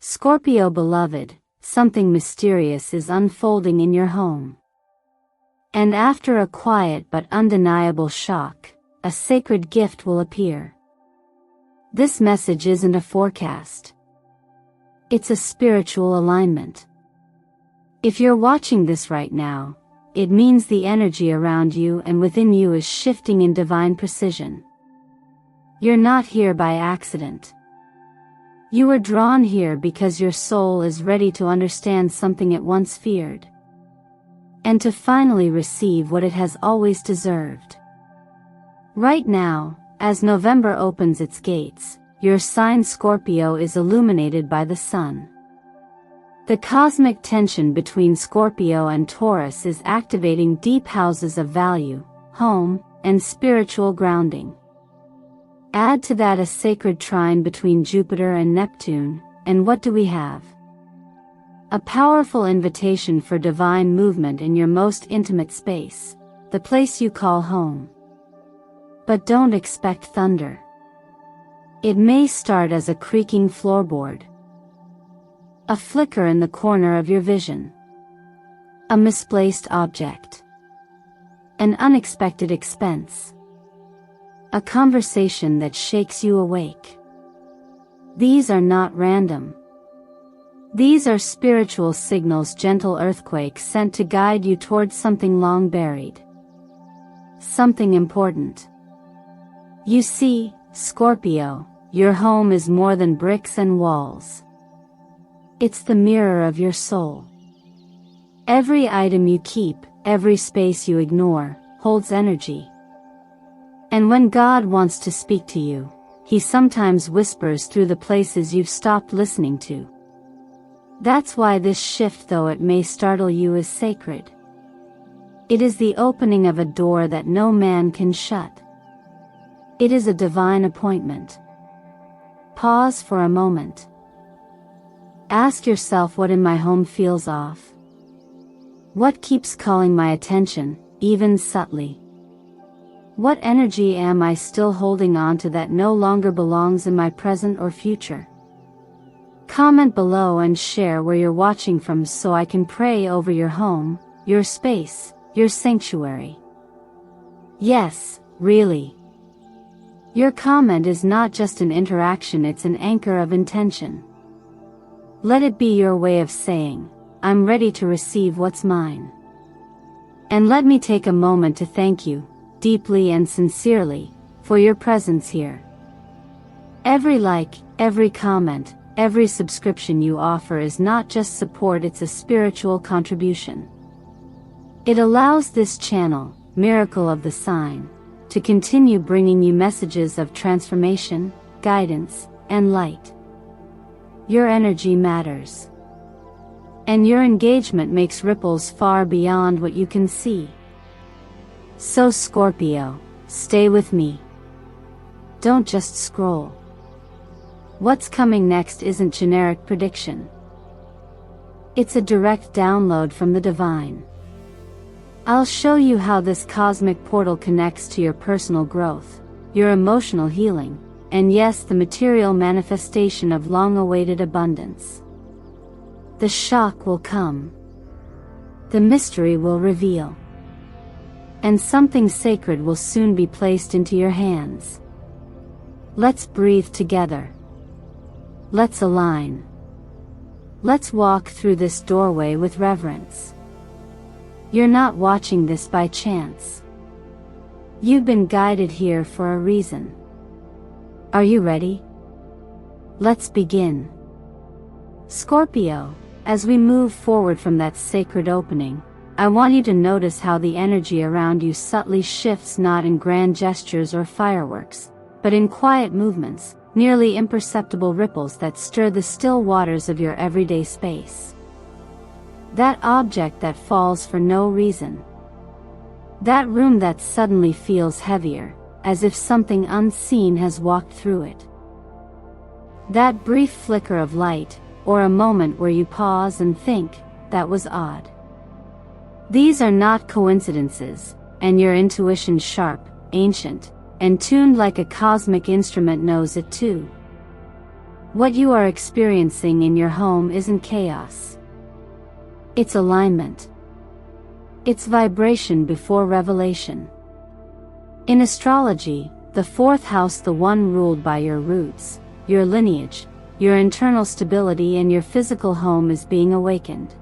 Scorpio beloved, something mysterious is unfolding in your home. And after a quiet but undeniable shock, a sacred gift will appear. This message isn't a forecast. It's a spiritual alignment. If you're watching this right now, it means the energy around you and within you is shifting in divine precision. You're not here by accident. You were drawn here because your soul is ready to understand something it once feared, and to finally receive what it has always deserved. Right now, as November opens its gates, your sign Scorpio is illuminated by the sun. The cosmic tension between Scorpio and Taurus is activating deep houses of value, home, and spiritual grounding. Add to that a sacred trine between Jupiter and Neptune, and what do we have? A powerful invitation for divine movement in your most intimate space, the place you call home. But don't expect thunder. It may start as a creaking floorboard, a flicker in the corner of your vision, a misplaced object, an unexpected expense, a conversation that shakes you awake. These are not random. These are spiritual signals, gentle earthquakes sent to guide you towards something long buried. Something important. You see, Scorpio, your home is more than bricks and walls. It's the mirror of your soul. Every item you keep, every space you ignore, holds energy. And when God wants to speak to you, He sometimes whispers through the places you've stopped listening to. That's why this shift, though it may startle you, is sacred. It is the opening of a door that no man can shut. It is a divine appointment. Pause for a moment. Ask yourself, what in my home feels off? What keeps calling my attention, even subtly? What energy am I still holding on to that no longer belongs in my present or future? Comment below and share where you're watching from so I can pray over your home, your space, your sanctuary. Yes, really. Your comment is not just an interaction, it's an anchor of intention. Let it be your way of saying, I'm ready to receive what's mine. And let me take a moment to thank you, deeply and sincerely, for your presence here. Every like, every comment, every subscription you offer is not just support, it's a spiritual contribution. It allows this channel, Miracle of the Sign, to continue bringing you messages of transformation, guidance, and light. Your energy matters. And your engagement makes ripples far beyond what you can see. So Scorpio, stay with me. Don't just scroll. What's coming next isn't generic prediction. It's a direct download from the divine. I'll show you how this cosmic portal connects to your personal growth, your emotional healing, and yes, the material manifestation of long-awaited abundance. The shock will come. The mystery will reveal. And something sacred will soon be placed into your hands. Let's breathe together. Let's align. Let's walk through this doorway with reverence. You're not watching this by chance. You've been guided here for a reason. Are you ready? Let's begin. Scorpio, as we move forward from that sacred opening, I want you to notice how the energy around you subtly shifts, not in grand gestures or fireworks, but in quiet movements, nearly imperceptible ripples that stir the still waters of your everyday space. That object that falls for no reason. That room that suddenly feels heavier, as if something unseen has walked through it. That brief flicker of light, or a moment where you pause and think, that was odd. These are not coincidences, and your intuition, sharp, ancient, and tuned like a cosmic instrument, knows it too. What you are experiencing in your home isn't chaos. It's alignment. It's vibration before revelation. In astrology, the fourth house, the one ruled by your roots, your lineage, your internal stability, and your physical home, is being awakened.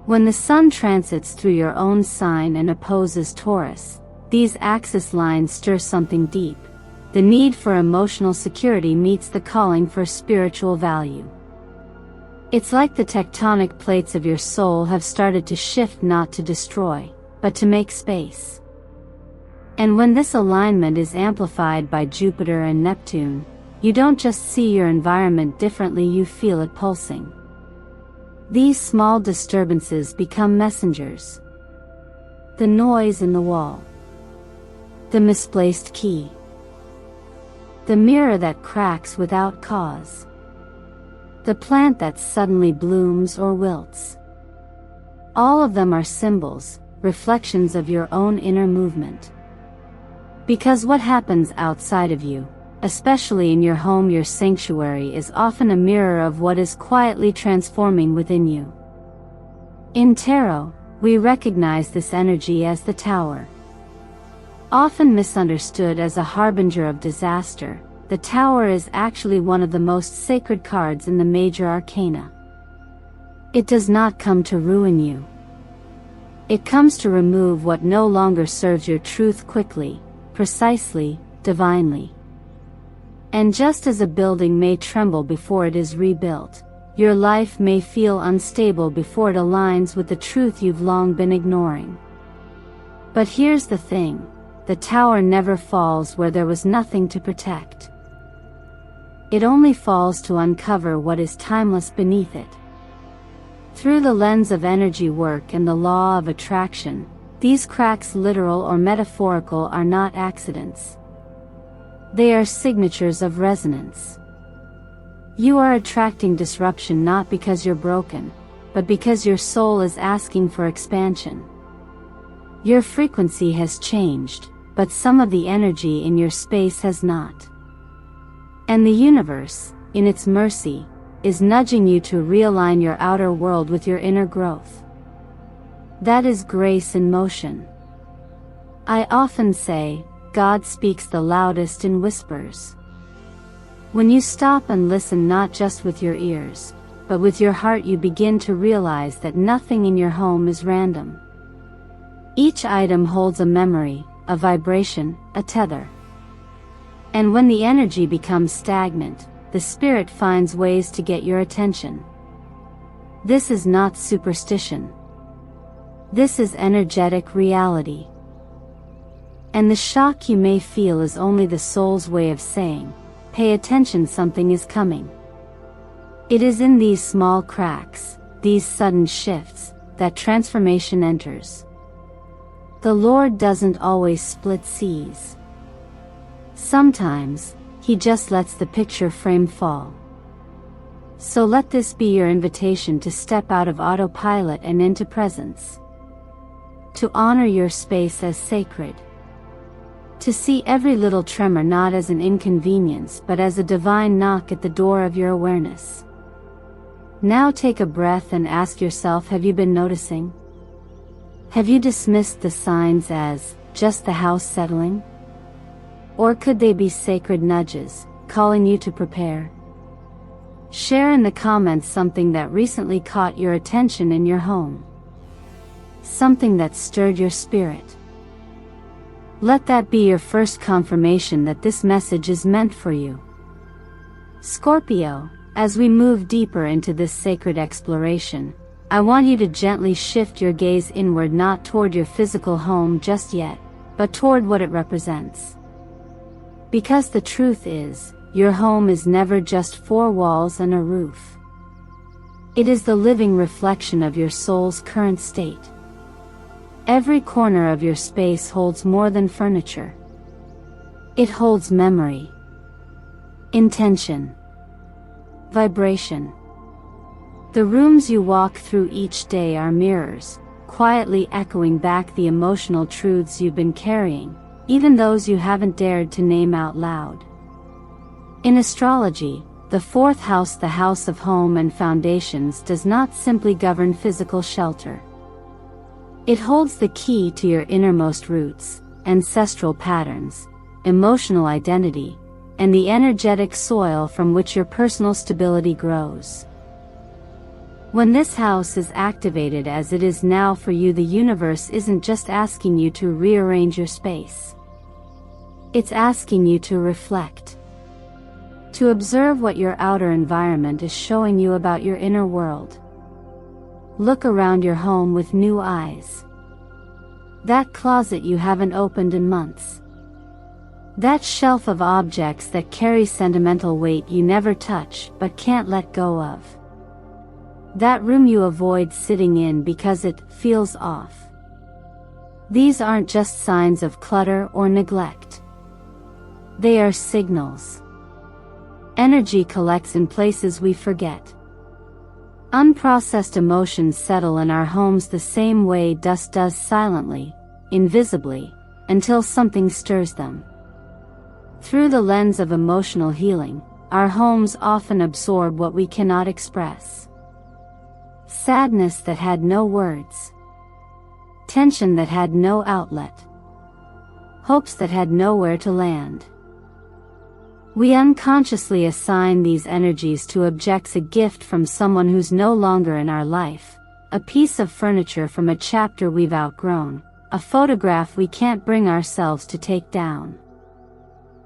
When the sun transits through your own sign and opposes Taurus, these axis lines stir something deep. The need for emotional security meets the calling for spiritual value. It's like the tectonic plates of your soul have started to shift, not to destroy, but to make space. And when this alignment is amplified by Jupiter and Neptune, you don't just see your environment differently, you feel it pulsing. These small disturbances become messengers. The noise in the wall. The misplaced key. The mirror that cracks without cause. The plant that suddenly blooms or wilts. All of them are symbols, reflections of your own inner movement. Because what happens outside of you, especially in your home, your sanctuary, is often a mirror of what is quietly transforming within you. In tarot, we recognize this energy as the Tower. Often misunderstood as a harbinger of disaster, the Tower is actually one of the most sacred cards in the major arcana. It does not come to ruin you. It comes to remove what no longer serves your truth quickly, precisely, divinely. And just as a building may tremble before it is rebuilt, your life may feel unstable before it aligns with the truth you've long been ignoring. But here's the thing, the Tower never falls where there was nothing to protect. It only falls to uncover what is timeless beneath it. Through the lens of energy work and the law of attraction, these cracks, literal or metaphorical, are not accidents. They are signatures of resonance. You are attracting disruption not because you're broken, but because your soul is asking for expansion. Your frequency has changed, but some of the energy in your space has not. And the universe, in its mercy, is nudging you to realign your outer world with your inner growth. That is grace in motion. I often say, God speaks the loudest in whispers. When you stop and listen not just with your ears, but with your heart, you begin to realize that nothing in your home is random. Each item holds a memory, a vibration, a tether. And when the energy becomes stagnant, the spirit finds ways to get your attention. This is not superstition. This is energetic reality. And the shock you may feel is only the soul's way of saying, pay attention, something is coming. It is in these small cracks, these sudden shifts, that transformation enters. The Lord doesn't always split seas. Sometimes, He just lets the picture frame fall. So let this be your invitation to step out of autopilot and into presence. To honor your space as sacred. To see every little tremor not as an inconvenience but as a divine knock at the door of your awareness. Now take a breath and ask yourself, have you been noticing? Have you dismissed the signs as just the house settling? Or could they be sacred nudges, calling you to prepare? Share in the comments something that recently caught your attention in your home. Something that stirred your spirit. Let that be your first confirmation that this message is meant for you. Scorpio, as we move deeper into this sacred exploration, I want you to gently shift your gaze inward, not toward your physical home just yet, but toward what it represents. Because the truth is, your home is never just four walls and a roof. It is the living reflection of your soul's current state. Every corner of your space holds more than furniture. It holds memory, intention, vibration. The rooms you walk through each day are mirrors, quietly echoing back the emotional truths you've been carrying, even those you haven't dared to name out loud. In astrology, The fourth house, the house of home and foundations, does not simply govern physical shelter. It holds the key to your innermost roots, ancestral patterns, emotional identity, and the energetic soil from which your personal stability grows. When this house is activated as it is now for you, the universe isn't just asking you to rearrange your space. It's asking you to reflect. To observe what your outer environment is showing you about your inner world. Look around your home with new eyes. That closet you haven't opened in months. That shelf of objects that carry sentimental weight you never touch but can't let go of. That room you avoid sitting in because it feels off. These aren't just signs of clutter or neglect. They are signals. Energy collects in places we forget. Unprocessed emotions settle in our homes the same way dust does, silently, invisibly, until something stirs them. Through the lens of emotional healing, our homes often absorb what we cannot express. Sadness that had no words. Tension that had no outlet. Hopes that had nowhere to land. We unconsciously assign these energies to objects, a gift from someone who's no longer in our life, a piece of furniture from a chapter we've outgrown, a photograph we can't bring ourselves to take down.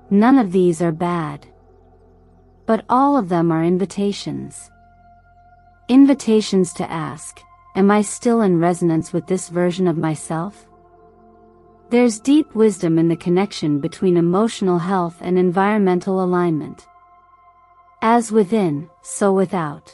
None of these are bad. But all of them are invitations. Invitations to ask, am I still in resonance with this version of myself? There's deep wisdom in the connection between emotional health and environmental alignment. As within, so without.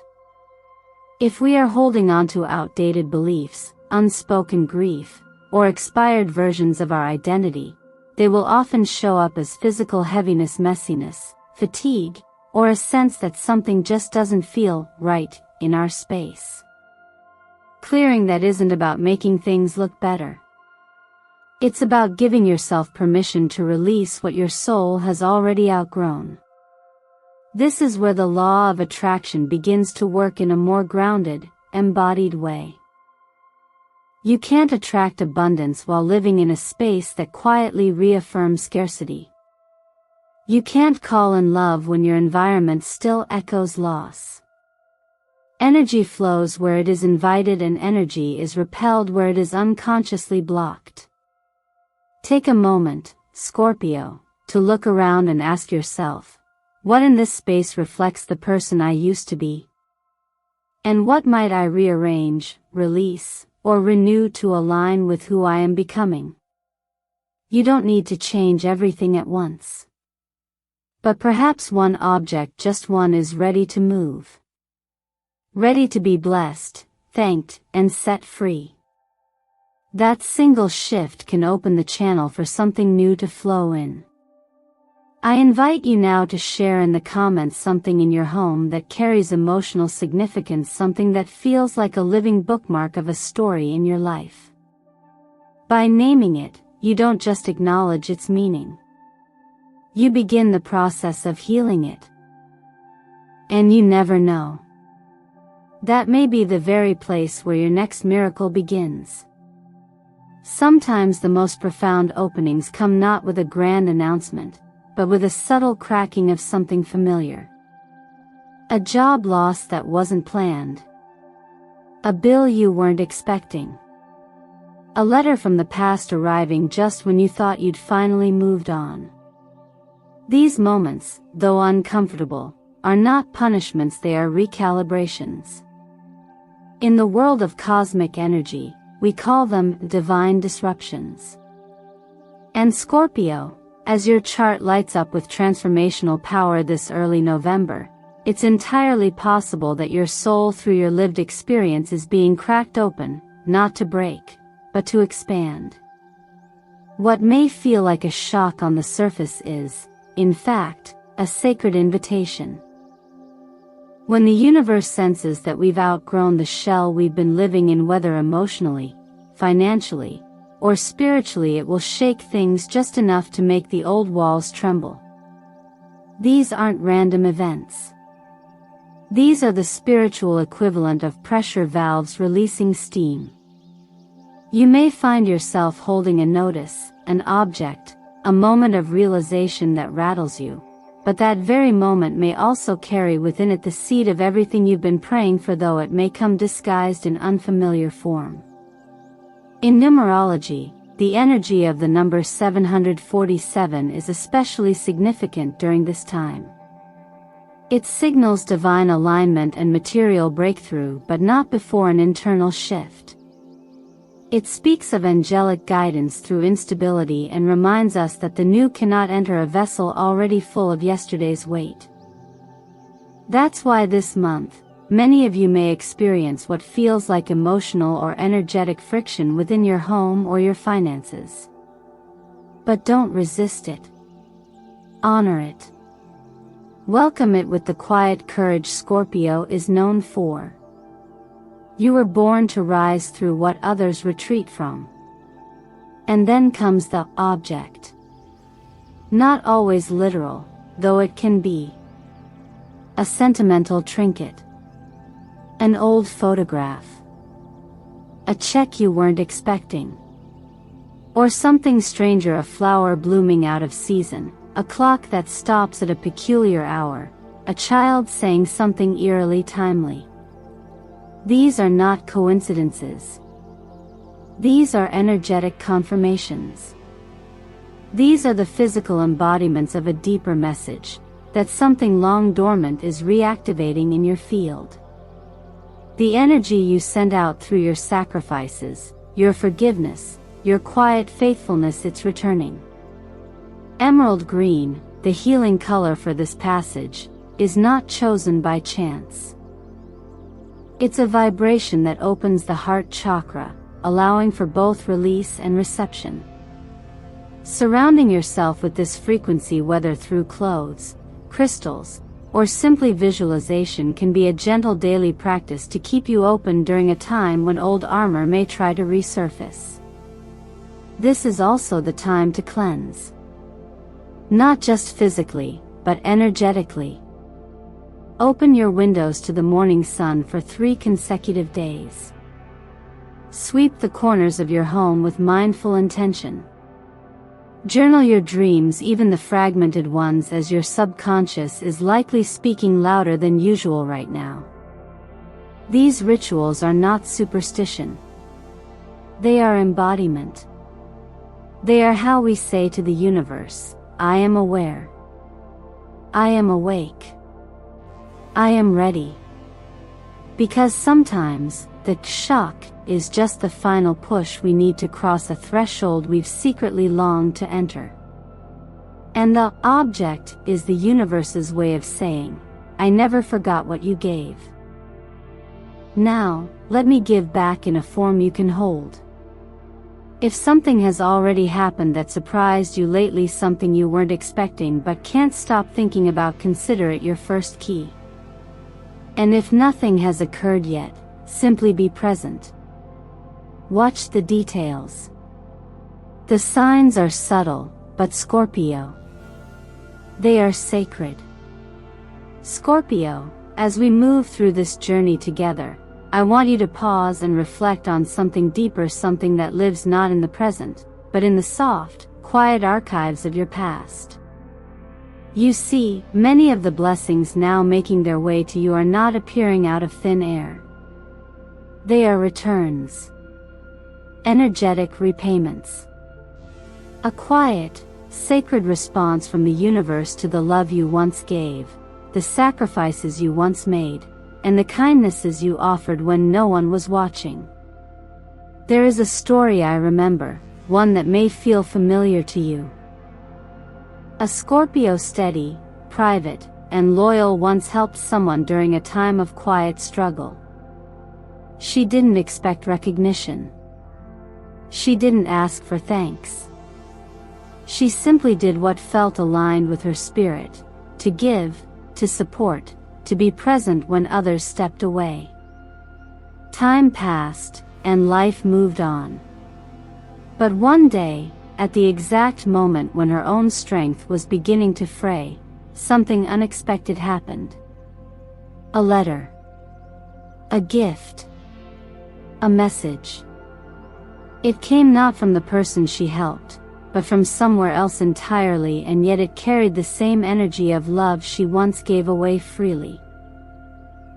If we are holding on to outdated beliefs, unspoken grief, or expired versions of our identity, they will often show up as physical heaviness, messiness, fatigue, or a sense that something just doesn't feel right in our space. Clearing that isn't about making things look better. It's about giving yourself permission to release what your soul has already outgrown. This is where the law of attraction begins to work in a more grounded, embodied way. You can't attract abundance while living in a space that quietly reaffirms scarcity. You can't call in love when your environment still echoes loss. Energy flows where it is invited, and energy is repelled where it is unconsciously blocked. Take a moment, Scorpio, to look around and ask yourself, what in this space reflects the person I used to be? And what might I rearrange, release, or renew to align with who I am becoming? You don't need to change everything at once. But perhaps one object, just one, is ready to move. Ready to be blessed, thanked, and set free. That single shift can open the channel for something new to flow in. I invite you now to share in the comments something in your home that carries emotional significance, something that feels like a living bookmark of a story in your life. By naming it, you don't just acknowledge its meaning. You begin the process of healing it. And you never know. That may be the very place where your next miracle begins. Sometimes the most profound openings come not with a grand announcement, but with a subtle cracking of something familiar. A job loss that wasn't planned. A bill you weren't expecting. A letter from the past arriving just when you thought you'd finally moved on. These moments, though uncomfortable, are not punishments, they are recalibrations. In the world of cosmic energy, we call them divine disruptions. And Scorpio, as your chart lights up with transformational power this early November, it's entirely possible that your soul through your lived experience is being cracked open, not to break, but to expand. What may feel like a shock on the surface is, in fact, a sacred invitation. When the universe senses that we've outgrown the shell we've been living in, whether emotionally, financially, or spiritually, it will shake things just enough to make the old walls tremble. These aren't random events. These are the spiritual equivalent of pressure valves releasing steam. You may find yourself holding a notice, an object, a moment of realization that rattles you, but that very moment may also carry within it the seed of everything you've been praying for, though it may come disguised in unfamiliar form. In numerology, the energy of the number 747 is especially significant during this time. It signals divine alignment and material breakthrough, but not before an internal shift. It speaks of angelic guidance through instability and reminds us that the new cannot enter a vessel already full of yesterday's weight. That's why this month, many of you may experience what feels like emotional or energetic friction within your home or your finances. But don't resist it. Honor it. Welcome it with the quiet courage Scorpio is known for. You were born to rise through what others retreat from. And then comes the object. Not always literal, though it can be. A sentimental trinket. An old photograph. A check you weren't expecting. Or something stranger, a flower blooming out of season, a clock that stops at a peculiar hour, a child saying something eerily timely. These are not coincidences. These are energetic confirmations. These are the physical embodiments of a deeper message, that something long dormant is reactivating in your field. The energy you send out through your sacrifices, your forgiveness, your quiet faithfulness, it's returning. Emerald green, the healing color for this passage, is not chosen by chance. It's a vibration that opens the heart chakra, allowing for both release and reception. Surrounding yourself with this frequency, whether through clothes, crystals, or simply visualization, can be a gentle daily practice to keep you open during a time when old armor may try to resurface. This is also the time to cleanse. Not just physically, but energetically. Open your windows to the morning sun for 3 consecutive days. Sweep the corners of your home with mindful intention. Journal your dreams, even the fragmented ones, as your subconscious is likely speaking louder than usual right now. These rituals are not superstition. They are embodiment. They are how we say to the universe, I am aware. I am awake. I am ready. Because sometimes, the shock is just the final push we need to cross a threshold we've secretly longed to enter. And the object is the universe's way of saying, I never forgot what you gave. Now, let me give back in a form you can hold. If something has already happened that surprised you lately, something you weren't expecting but can't stop thinking about, consider it your first key. And if nothing has occurred yet, simply be present. Watch the details. The signs are subtle, but Scorpio, they are sacred. Scorpio, as we move through this journey together, I want you to pause and reflect on something deeper, something that lives not in the present, but in the soft, quiet archives of your past. You see, many of the blessings now making their way to you are not appearing out of thin air. They are returns. Energetic repayments. A quiet, sacred response from the universe to the love you once gave, the sacrifices you once made, and the kindnesses you offered when no one was watching. There is a story I remember, one that may feel familiar to you. A Scorpio, steady, private, and loyal, once helped someone during a time of quiet struggle. She didn't expect recognition. She didn't ask for thanks. She simply did what felt aligned with her spirit, to give, to support, to be present when others stepped away. Time passed, and life moved on. But one day, at the exact moment when her own strength was beginning to fray, something unexpected happened. A letter. A gift. A message. It came not from the person she helped, but from somewhere else entirely, and yet it carried the same energy of love she once gave away freely.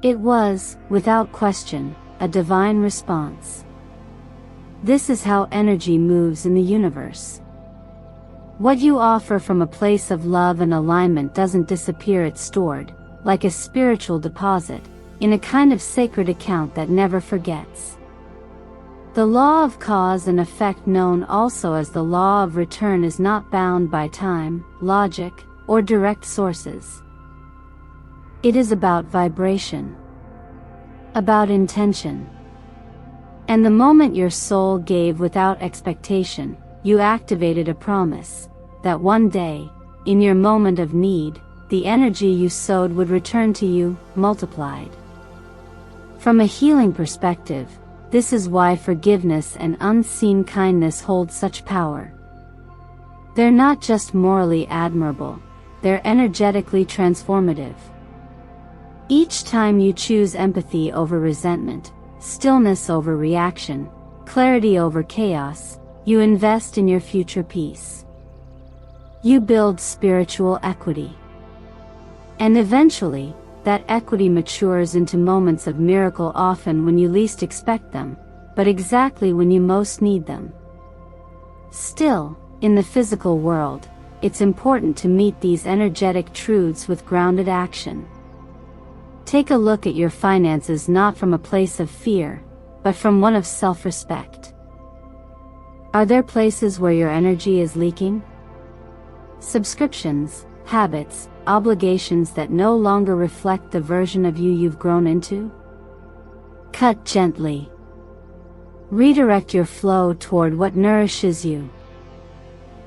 It was, without question, a divine response. This is how energy moves in the universe. What you offer from a place of love and alignment doesn't disappear, it's stored, like a spiritual deposit, in a kind of sacred account that never forgets. The law of cause and effect, known also as the law of return, is not bound by time, logic, or direct sources. It is about vibration, about intention. And the moment your soul gave without expectation, you activated a promise that one day, in your moment of need, the energy you sowed would return to you, multiplied. From a healing perspective, this is why forgiveness and unseen kindness hold such power. They're not just morally admirable, they're energetically transformative. Each time you choose empathy over resentment, stillness over reaction, clarity over chaos, you invest in your future peace. You build spiritual equity. And eventually, that equity matures into moments of miracle, often when you least expect them, but exactly when you most need them. Still, in the physical world, it's important to meet these energetic truths with grounded action. Take a look at your finances not from a place of fear, but from one of self-respect. Are there places where your energy is leaking? Subscriptions, habits, obligations that no longer reflect the version of you you've grown into? Cut gently. Redirect your flow toward what nourishes you.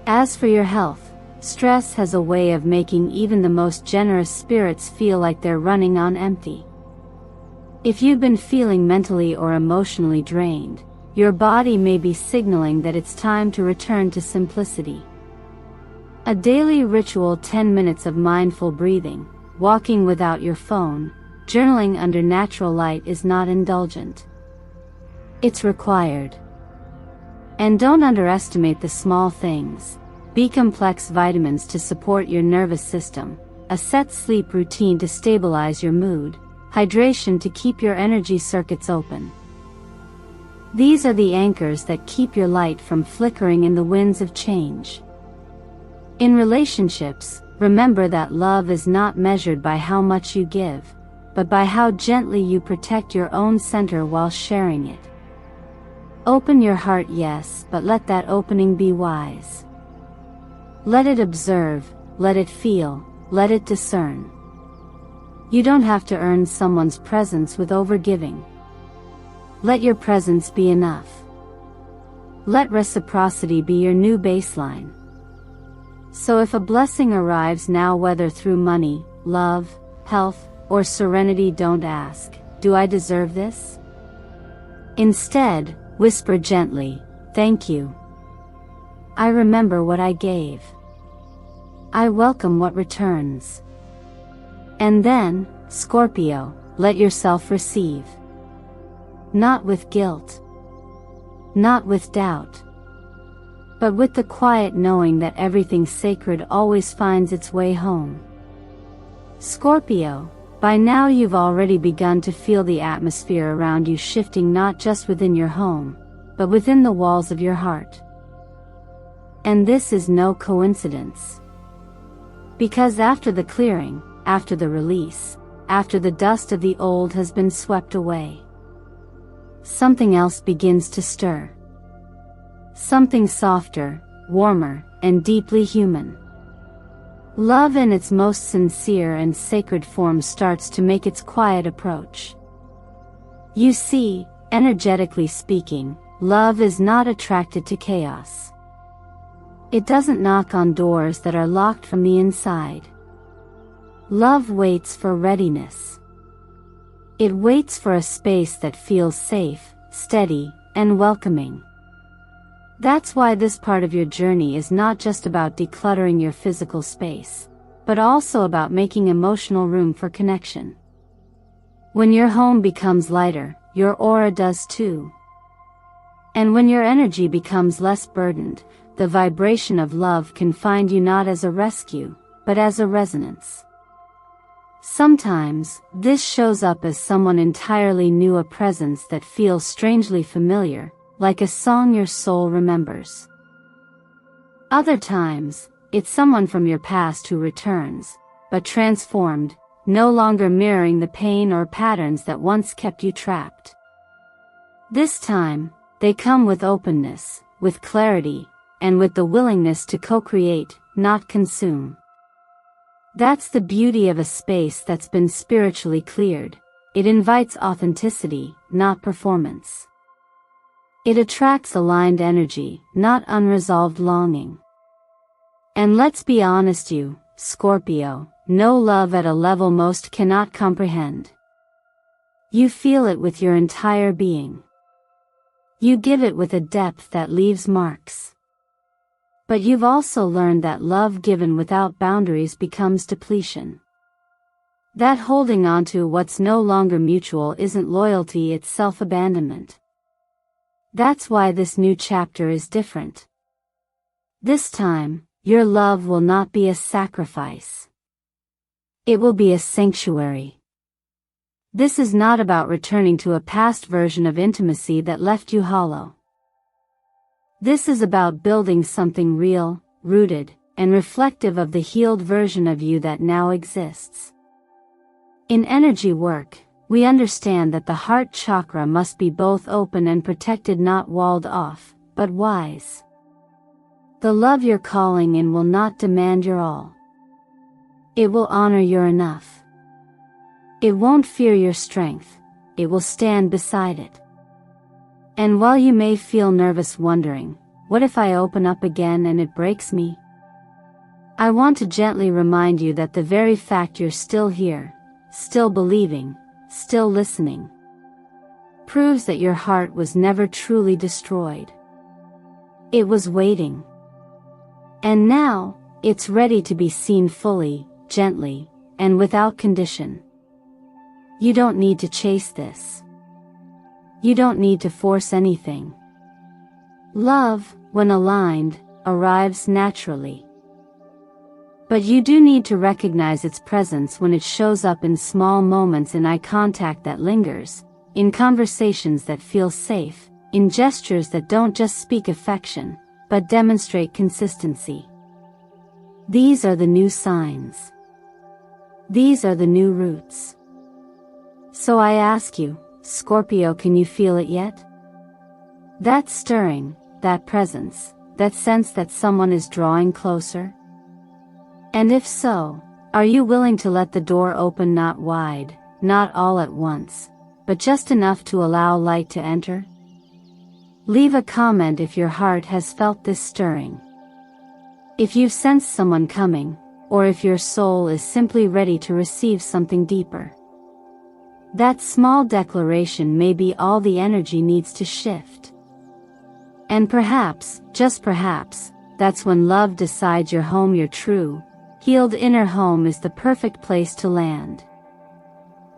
As for your health, stress has a way of making even the most generous spirits feel like they're running on empty. If you've been feeling mentally or emotionally drained, your body may be signaling that it's time to return to simplicity. A daily ritual, 10 minutes of mindful breathing, walking without your phone, journaling under natural light, is not indulgent. It's required. And don't underestimate the small things. B-complex vitamins to support your nervous system, a set sleep routine to stabilize your mood, hydration to keep your energy circuits open. These are the anchors that keep your light from flickering in the winds of change. In relationships, remember that love is not measured by how much you give, but by how gently you protect your own center while sharing it. Open your heart, yes, but let that opening be wise. Let it observe, let it feel, let it discern. You don't have to earn someone's presence with overgiving. Let your presence be enough. Let reciprocity be your new baseline. So if a blessing arrives now, whether through money, love, health, or serenity, don't ask, "Do I deserve this?" Instead, whisper gently, "Thank you. I remember what I gave. I welcome what returns." And then, Scorpio, let yourself receive. Not with guilt. Not with doubt. But with the quiet knowing that everything sacred always finds its way home. Scorpio, by now you've already begun to feel the atmosphere around you shifting, not just within your home, but within the walls of your heart. And this is no coincidence. Because after the clearing, after the release, after the dust of the old has been swept away, something else begins to stir. Something softer, warmer, and deeply human. Love in its most sincere and sacred form starts to make its quiet approach. You see, energetically speaking, love is not attracted to chaos. It doesn't knock on doors that are locked from the inside. Love waits for readiness. It waits for a space that feels safe, steady, and welcoming. That's why this part of your journey is not just about decluttering your physical space, but also about making emotional room for connection. When your home becomes lighter, your aura does too. And when your energy becomes less burdened, the vibration of love can find you not as a rescue, but as a resonance. Sometimes, this shows up as someone entirely new, a presence that feels strangely familiar, like a song your soul remembers. Other times, it's someone from your past who returns, but transformed, no longer mirroring the pain or patterns that once kept you trapped. This time, they come with openness, with clarity, and with the willingness to co-create, not consume. That's the beauty of a space that's been spiritually cleared. It invites authenticity, not performance. It attracts aligned energy, not unresolved longing. And let's be honest, you, Scorpio, know love at a level most cannot comprehend. You feel it with your entire being. You give it with a depth that leaves marks. But you've also learned that love given without boundaries becomes depletion. That holding on to what's no longer mutual isn't loyalty, it's self-abandonment. That's why this new chapter is different. This time, your love will not be a sacrifice. It will be a sanctuary. This is not about returning to a past version of intimacy that left you hollow. This is about building something real, rooted, and reflective of the healed version of you that now exists. In energy work, we understand that the heart chakra must be both open and protected, not walled off, but wise. The love you're calling in will not demand your all. It will honor your enough. It won't fear your strength, it will stand beside it. And while you may feel nervous wondering, what if I open up again and it breaks me? I want to gently remind you that the very fact you're still here, still believing, still listening, proves that your heart was never truly destroyed. It was waiting. And now, it's ready to be seen fully, gently, and without condition. You don't need to chase this. You don't need to force anything. Love, when aligned, arrives naturally. But you do need to recognize its presence when it shows up in small moments, in eye contact that lingers, in conversations that feel safe, in gestures that don't just speak affection, but demonstrate consistency. These are the new signs. These are the new roots. So I ask you, Scorpio, can you feel it yet? That stirring, that presence, that sense that someone is drawing closer? And if so, are you willing to let the door open, not wide, not all at once, but just enough to allow light to enter? Leave a comment if your heart has felt this stirring. If you've sensed someone coming, or if your soul is simply ready to receive something deeper. That small declaration may be all the energy needs to shift. And perhaps, just perhaps, that's when love decides your home, your true, healed inner home, is the perfect place to land.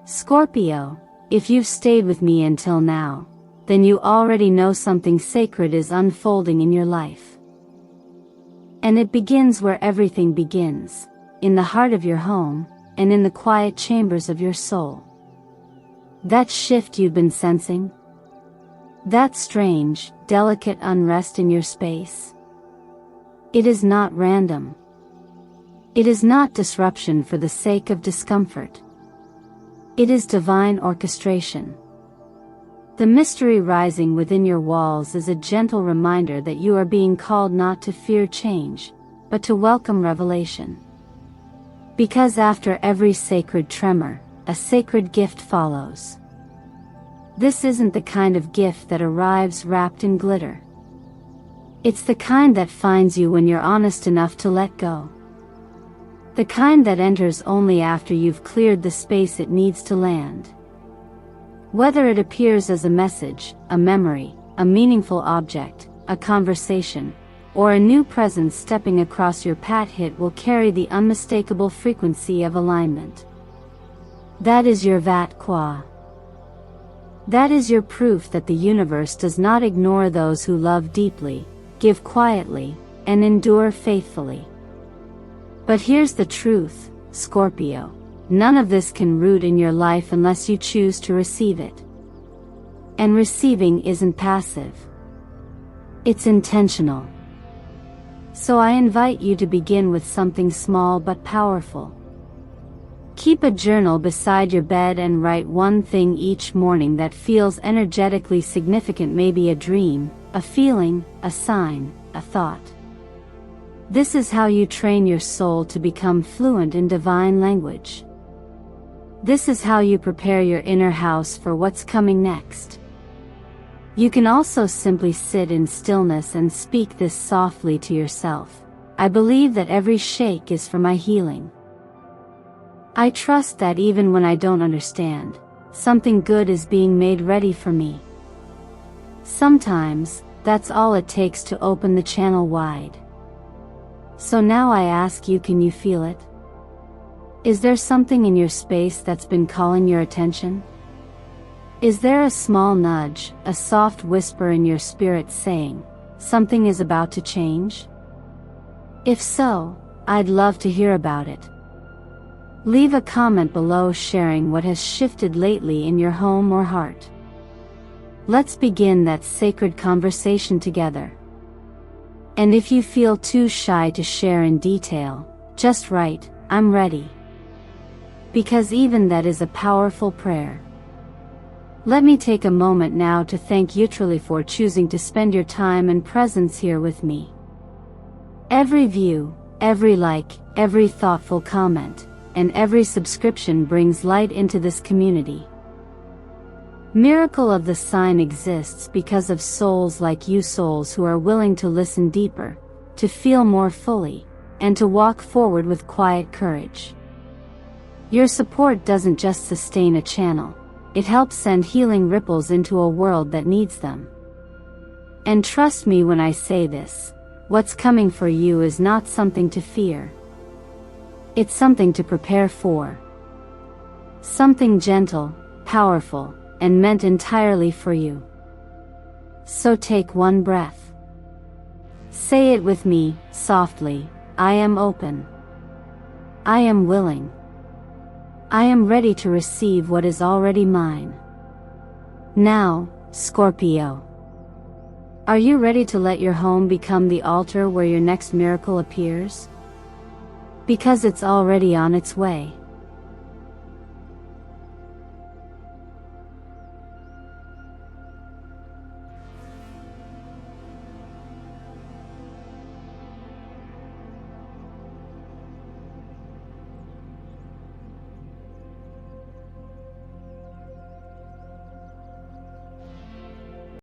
Scorpio, if you've stayed with me until now, then you already know something sacred is unfolding in your life. And it begins where everything begins, in the heart of your home, and in the quiet chambers of your soul. That shift you've been sensing? That strange, delicate unrest in your space? It is not random. It is not disruption for the sake of discomfort. It is divine orchestration. The mystery rising within your walls is a gentle reminder that you are being called not to fear change, but to welcome revelation. Because after every sacred tremor, a sacred gift follows. This isn't the kind of gift that arrives wrapped in glitter. It's the kind that finds you when you're honest enough to let go. The kind that enters only after you've cleared the space it needs to land. Whether it appears as a message, a memory, a meaningful object, a conversation, or a new presence stepping across your path, it will carry the unmistakable frequency of alignment. That is your vat qua. That is your proof that the universe does not ignore those who love deeply, give quietly, and endure faithfully. But here's the truth, Scorpio. None of this can root in your life unless you choose to receive it. And receiving isn't passive. It's intentional. So I invite you to begin with something small but powerful. Keep a journal beside your bed and write one thing each morning that feels energetically significant, maybe a dream, a feeling, a sign, a thought. This is how you train your soul to become fluent in divine language. This is how you prepare your inner house for what's coming next. You can also simply sit in stillness and speak this softly to yourself. I believe that every shake is for my healing. I trust that even when I don't understand, something good is being made ready for me. Sometimes, that's all it takes to open the channel wide. So now I ask you, can you feel it? Is there something in your space that's been calling your attention? Is there a small nudge, a soft whisper in your spirit saying, something is about to change? If so, I'd love to hear about it. Leave a comment below sharing what has shifted lately in your home or heart. Let's begin that sacred conversation together. And if you feel too shy to share in detail, just write, I'm ready. Because even that is a powerful prayer. Let me take a moment now to thank you truly for choosing to spend your time and presence here with me. Every view, every like, every thoughtful comment, and every subscription brings light into this community. Miracle of the Sign exists because of souls like you, souls who are willing to listen deeper, to feel more fully, and to walk forward with quiet courage. Your support doesn't just sustain a channel, it helps send healing ripples into a world that needs them. And trust me when I say this, what's coming for you is not something to fear. It's something to prepare for. Something gentle, powerful, and meant entirely for you. So take one breath. Say it with me, softly, I am open. I am willing. I am ready to receive what is already mine. Now, Scorpio. Are you ready to let your home become the altar where your next miracle appears? Because it's already on its way.